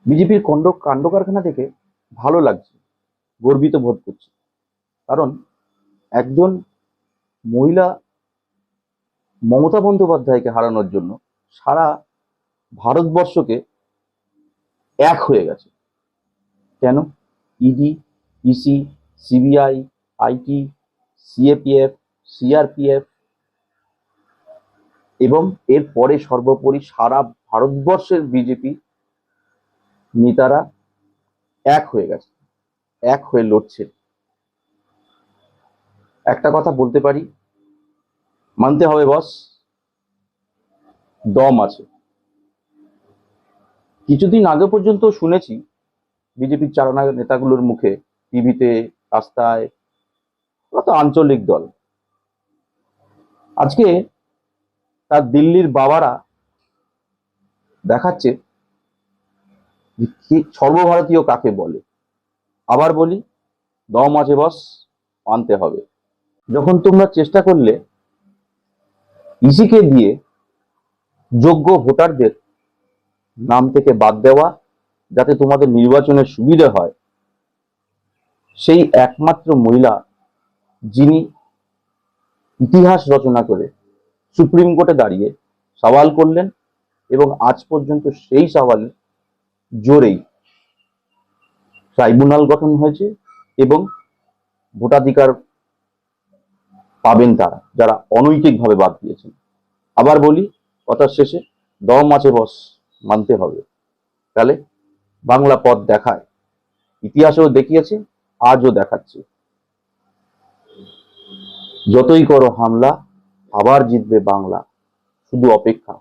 বিজেপির কাণ্ড কারখানা থেকে ভালো লাগছে, গর্বিত বোধ করছি। কারণ একজন মহিলা মমতা বন্দ্যোপাধ্যায়কে হারানোর জন্য সারা ভারতবর্ষকে এক হয়ে গেছে। কেন? ED, EC, CBI, IT, CAPF, CRPF এবং এর পরে সর্বোপরি সারা ভারতবর্ষের বিজেপি নেতারা এক হয়ে গেছে, এক হয়ে লড়ছে। একটা কথা বলতে পারি, মানতে হবে বস, দম আছে। কিছুদিন আগে পর্যন্ত শুনেছি বিজেপির চারণা নেতাগুলোর মুখে, টিভিতে, রাস্তায়, ওরা তো আঞ্চলিক দল। আজকে তার দিল্লির বাবারা দেখাচ্ছে যে সর্বভারতীয় কাকে বলে। আবার বলি, দম আছে বস, মানতে হবে। যখন তোমরা চেষ্টা করলে ইসিকে দিয়ে যোগ্য ভোটারদের নাম থেকে বাদ দেওয়া, যাতে তোমাদের নির্বাচনের সুবিধা হয়, সেই একমাত্র মহিলা যিনি ইতিহাস রচনা করে সুপ্রিম কোর্টে দাঁড়িয়ে সওয়াল করলেন এবং আজ পর্যন্ত সেই সওয়ালের জোরেই ট্রাইব্যুনাল গঠন হয়েছে এবং ভোটাধিকার পাবেন তারা, যারা অনৈতিকভাবে বাদ দিয়েছেন। আবার বলি, কথার শেষে, দম আছে বস, মানতে হবে। তাহলে বাংলা পথ দেখায়, ইতিহাসেও দেখিয়েছে, আজও দেখাচ্ছে। যতই করো হামলা, আবার জিতবে বাংলা, শুধু অপেক্ষা।